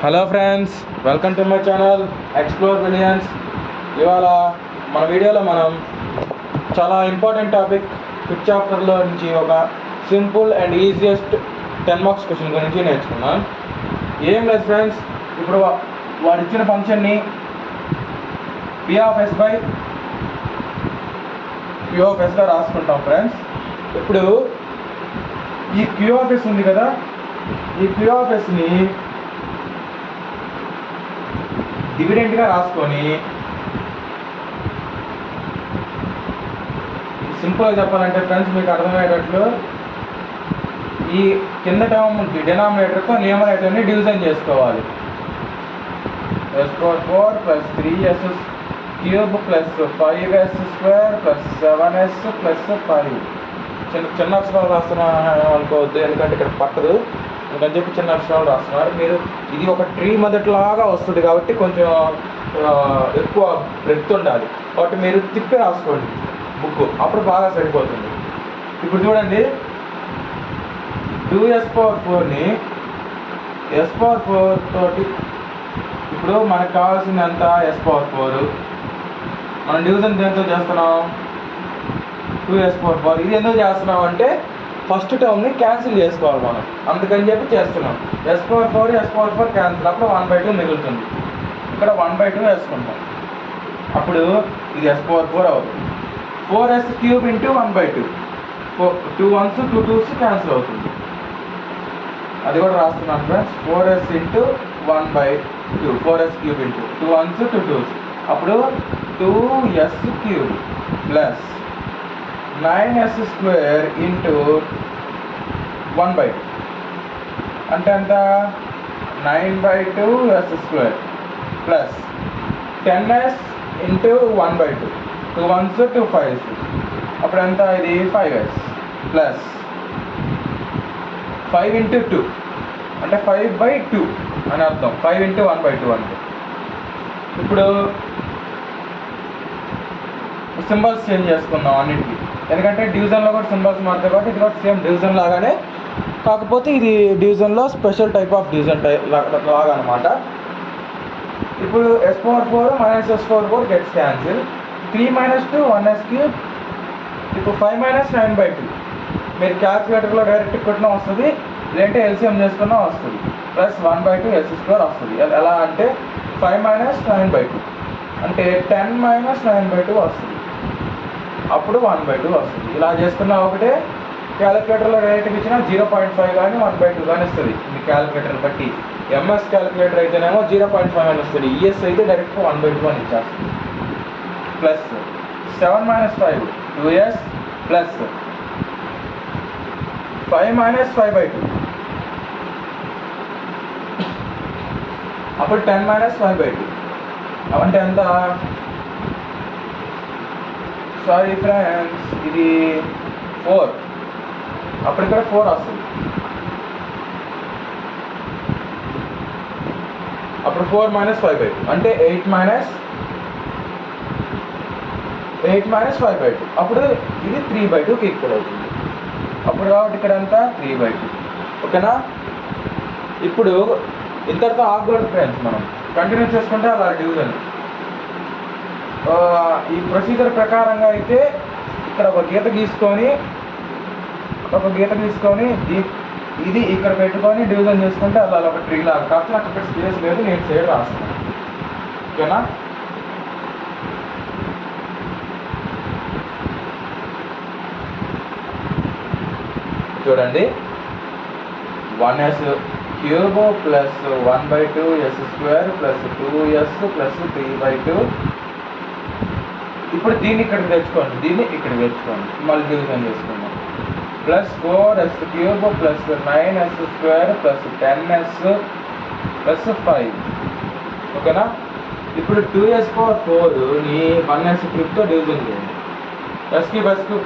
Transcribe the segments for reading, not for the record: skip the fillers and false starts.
Hello friends, welcome to my channel explore billions. ఇవాళ మన వీడియోలో మనం చాలా ఇంపార్టెంట్ టాపిక్ ఫిఫ్త్ చాప్టర్లో నుంచి ఒక simple and easiest 10 marks question గురించి నేర్చుకున్నాం. ఏం లేదు ఫ్రెండ్స్, ఇప్పుడు వాడు ఇచ్చిన ఫంక్షన్ని P/Q/Sగా రాసుకుంటాం ఫ్రెండ్స్. ఇప్పుడు ఈ Q ఉంది కదా, ఈ Q/Sని డివిడెంట్గా రాసుకొని సింపుల్గా చెప్పాలంటే ఫ్రెండ్స్ మీకు అర్థమయ్యేటట్లు ఈ కింద టర్మ్ డినామినేటర్తో న్యూమరేటర్ని డివిజన్ చేసుకోవాలి. S/4 + 3s³ + 5s² + 7s + 5. చిన్న అక్షరాలు రాస్తున్నాను అనుకోవద్దు, ఎందుకంటే ఇక్కడ పట్టదు అందుకని చెప్పి చిన్న అక్షరాలు రాస్తున్నారు. మీరు ఇది ఒక ట్రీ మొదటిలాగా వస్తుంది కాబట్టి కొంచెం ఎక్కువ బ్రెడ్త్ ఉండాలి, కాబట్టి మీరు తిప్పి రాసుకోండి బుక్, అప్పుడు బాగా సరిపోతుంది. ఇప్పుడు చూడండి, 2s/4ని s/4 తోటి ఇప్పుడు మనకు కావాల్సింది ఎంత s/4. మనం డివిజన్ దేంతో చేస్తున్నాం, 2s/4. ఇది ఎందుకు చేస్తున్నాం అంటే ఫస్ట్ టర్మ్ని క్యాన్సిల్ చేసుకోవాలి మనం, అందుకని చెప్పి చేస్తున్నాం. s/4 క్యాన్సిల్, అప్పుడు 1/2 మిగులుతుంది. ఇక్కడ 1/2 వేసుకుంటాం, అప్పుడు ఇది s/4 అవుతుంది. 4s³ × 1/2, 2 1s 2 2s క్యాన్సిల్ అవుతుంది. అది కూడా రాస్తున్నాను friends, 4s × 1/2, 4s³ × 2 1s 2 2s, అప్పుడు 2s³ + 9s² × 1/2 అంటే ఎంత, 9/2s² + 10s × 1/2, 2 1s 2 5s, అప్పుడు ఎంత, ఇది 5s + 5 × 2 అంటే 5/2 అని అర్థం. 5 × 1/2 అంటే. ఇప్పుడు సింబల్స్ చేంజ్ చేసుకుందాం అన్నింటికి, ఎందుకంటే డివిజన్లో కూడా సింబల్స్ మారుతాయి కాబట్టి ఇది కూడా సేమ్ డివిజన్ లాగానే, కాకపోతే ఇది డివిజన్లో స్పెషల్ టైప్ ఆఫ్ డివిజన్ లాగా అనమాట. ఇప్పుడు s/4 - s/4 gets cancel. 3 - 2 1s³. ఇప్పుడు 5 - 9/2 మీరు క్యాల్కులేటర్లో డైరెక్ట్ కొట్టినా వస్తుంది, లేదంటే ఎల్సిఎం చేసుకున్నా వస్తుంది. + 1/2 s² వస్తుంది. ఎలా అంటే 5 - 9/2 అంటే 10 - 9/2 వస్తుంది, అప్పుడు 1/2 వస్తుంది. ఇలా చేసుకున్నా ఒకటే, క్యాలిక్యులేటర్లో డైరెక్ట్గా ఇచ్చినా 0.5 కానీ 1/2 కానీ ఇస్తుంది మీ క్యాలిక్యులేటర్ బట్టి. ఎంఎస్ క్యాలిక్యులేటర్ అయితేనేమో 0.5 అని వస్తుంది, ఈఎస్ అయితే డైరెక్ట్గా 1/2 అని ఇచ్చేస్తుంది. + 7 - 5 2s + 5 - 5/2, అప్పుడు 10 - 5/2 అంటే ఎంత, సారీ ఫ్రెండ్స్ ఇది 4, అప్పుడు ఇక్కడ 4 వస్తుంది. అప్పుడు 4 - 5/2 అంటే 8 - 5/2, అప్పుడు ఇది 3/2కి ఈక్వల్ అవుతుంది. అప్పుడు కాబట్టి ఇక్కడ అంతా 3/2. ఓకేనా. ఇప్పుడు ఇంతటితో ఆగకూడదు ఫ్రెండ్స్, మనం కంటిన్యూ చేసుకుంటే అలా డివిజన్. ఈ ప్రొసీజర్ ప్రకారంగా అయితే ఇక్కడ ఒక గీత గీసుకొని ఇది ఇక్కడ పెట్టుకొని డివిజన్ చేసుకుంటే అలా ఒక ట్రీ లాగా, కాకపోతే నాకు ఇక్కడ స్పేస్ లేదు, నేను సైడ్ రాస్తాను. ఓకేనా. చూడండి, 1s³ + 1/2 s² + 2s + 3/2. ఇప్పుడు దీన్ని ఇక్కడికి తెచ్చుకోండి, దీన్ని ఇక్కడికి తెచ్చుకోండి, మళ్ళీ డివిజన్ చేసుకుందాం. + 4s³ + 9s² + 10s + 5. ఓకేనా. ఇప్పుడు 2s/4ని 1s³ డివిజన్ చేయండి. s³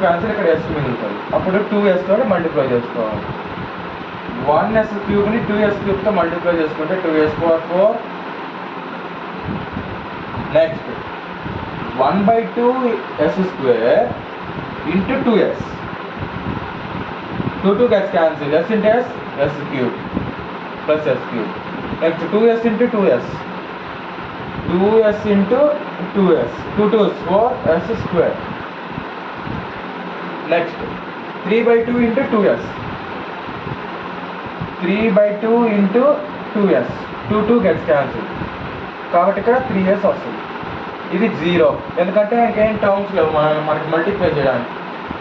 క్యాన్సిల్, ఇక్కడ s మిగులుతుంది, అప్పుడు 2s తోటి మల్టిప్లై చేసుకోవాలి. 1s³ ని 2s³ మల్టిప్లై చేసుకుంటే 2s/4. Next 1/2 s² × 2s, 2 2 gets cancelled, s × s, s³ + s³. Next 2s into 2s, 2s into 2s, 2 2s 4s square. Next 3/2 into 2s, 3/2 into 2s, 2 gets cancelled కాబట్టి ఇక్కడ 3s వస్తుంది. ఇది 0 ఎందుకంటే ఇంకేం terms లేవు మనకి multiply చేయడానికి.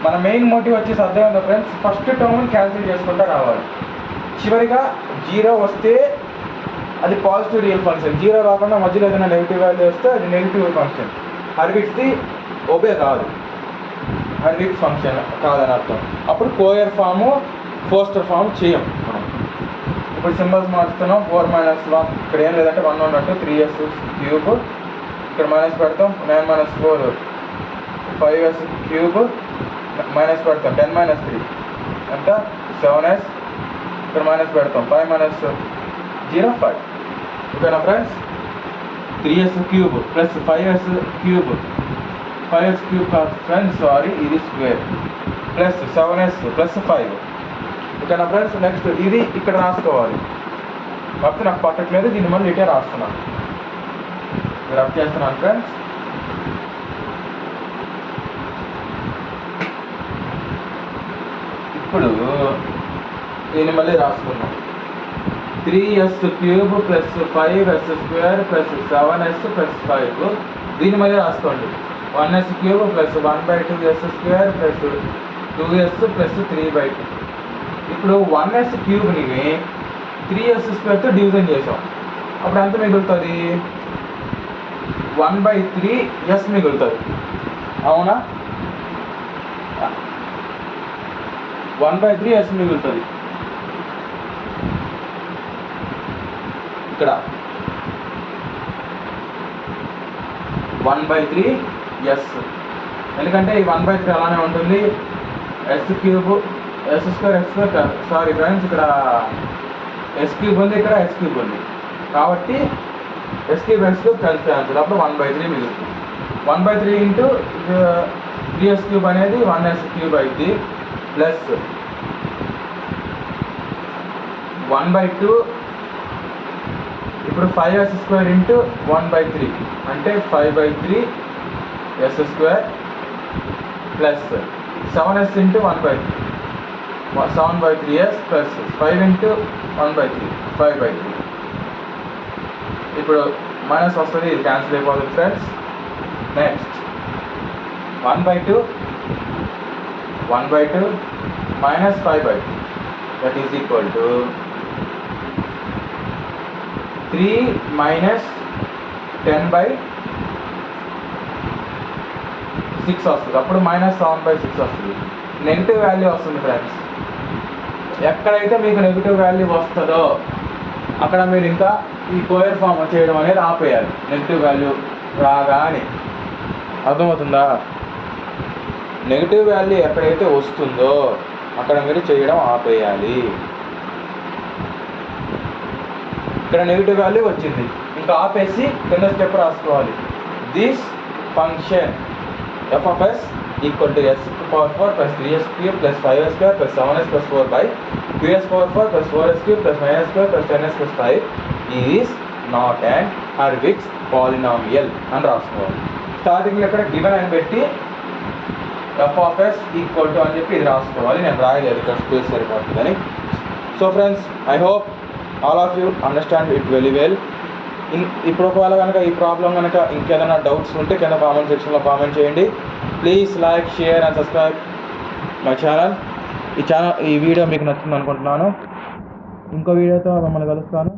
మన మెయిన్ మోటివ్ వచ్చేసి అర్థమైందా ఫ్రెండ్స్, ఫస్ట్ టర్మ్ని క్యాన్సిల్ చేసుకుంటూ రావాలి. చివరిగా 0 వస్తే అది పాజిటివ్ రియల్ ఫంక్షన్, 0 రాకుండా మధ్యలో ఏదైనా నెగిటివ్ వాల్యూ వస్తే అది నెగిటివ్ ఫంక్షన్. హర్విట్స్ది ఒబే కాదు, హర్విట్స్ ఫంక్షన్ కాదని అర్థం. అప్పుడు కోయర్ ఫాము ఫోస్టర్ ఫామ్ చేయం మనం. ఇప్పుడు సింబల్స్ మార్చుతున్నాం. 4 - 1 ఇక్కడ ఏం లేదంటే 1 ఉన్నట్టు 3s క్యూబ్, ఇక్కడ మైనస్ పెడతాం. 9 - 4 5s క్యూబ్, మైనస్ పెడతాం. 10 - 3 ఎంత 7s, ఇక్కడ మైనస్ పెడతాం. 5 - 0 5. ఓకేనా friends, 3s cube plus 5s cube, 5s cube కాదు ఫ్రెండ్స్ సారీ, ఇది స్క్వేర్ ప్లస్ 7s ప్లస్ 5. ఓకేనా ఫ్రెండ్స్, నెక్స్ట్ ఇది ఇక్కడ రాసుకోవాలి. కాకపోతే నాకు పట్టట్లేదు, దీన్ని మళ్ళీ ఇటే రాస్తున్నాను, రబ్ చేస్తున్నాను ఫ్రెండ్స్. ఇప్పుడు దీన్ని మళ్ళీ రాసుకున్నాం. 3s cube plus 5s square plus 7s plus 5. దీన్ని మళ్ళీ రాసుకోండి. 1s cube plus 1/2s square plus 2s plus 3/2. ఇప్పుడు 1s క్యూబ్ని 3s స్క్వేర్తో డివిజన్ చేసాం. అప్పుడు ఎంత మిగులుతుంది? 1/3s మిగులుతుంది. అవునా? 1/3s మిగులుతుంది. ఇక్కడ 1/3s, ఎందుకంటే ఈ 1/3 అలానే ఉంటుంది. s cube s square s square sorry friends, ఇక్కడ s క్యూబ్ ఉంది, ఇక్కడ s క్యూబ్ ఉంది కాబట్టి s క్యూబ్ కలిసి ఆన్సర్. అప్పుడు 1/3 మిగులుతుంది. 1/3 ఇంటూ 3s క్యూబ్ అనేది 1s క్యూబ్ అయింది ప్లస్ 1/2. ఇప్పుడు 5s స్క్వేర్ ఇంటూ 1/3 అంటే 5/3s square plus 7s into 1/3 7/3s plus 5 into 1/3 5/3. ఇప్పుడు మైనస్ వస్తుంది, ఇది క్యాన్సిల్ అయిపోతుంది friends. Next 1/2 minus 5/2 that is equal to 3 minus 10/6 వస్తుంది. అప్పుడు మైనస్ 7/6 వస్తుంది. నెగిటివ్ వాల్యూ వస్తుంది ఫ్రెండ్స్. ఎక్కడైతే మీకు నెగిటివ్ వాల్యూ వస్తుందో అక్కడ మీరు ఇంకా ఈ కోయర్ ఫామ్ చేయడం అనేది ఆపేయాలి. నెగిటివ్ వాల్యూ రాగానే, అర్థమవుతుందా? నెగిటివ్ వాల్యూ ఎక్కడైతే వస్తుందో అక్కడ మీరు చేయడం ఆపేయాలి. ఇక్కడ నెగిటివ్ వాల్యూ వచ్చింది, ఇంకా ఆపేసి కింద స్టెప్ రాసుకోవాలి. This function f of s equal to s power 4 plus 3s cube plus 5s square plus 7s plus 4/2s power 4 plus 4s cube plus 9s square plus 10s plus 5 is not and Hurwitz polynomial అని రాసుకోవాలి. స్టార్టింగ్లో ఇక్కడ given అని పెట్టి f of s equal to అని చెప్పి ఇది రాసుకోవాలి. నేను రాయలేదు, ఇక్కడ స్పేస్ సరిపోతుందని. So friends, I hope all of you understand it very well. ఇప్పుడు ఒకవేళ కనుక ఈ ప్రాబ్లం కనుక ఇంకేదైనా డౌట్స్ ఉంటే కింద కామెంట్ సెక్షన్లో కామెంట్ చేయండి. Please like, share and subscribe my channel. ఈ వీడియో మీకు నచ్చింది అనుకుంటున్నాను. ఇంకో వీడియోతో మిమ్మల్ని కలుస్తాను.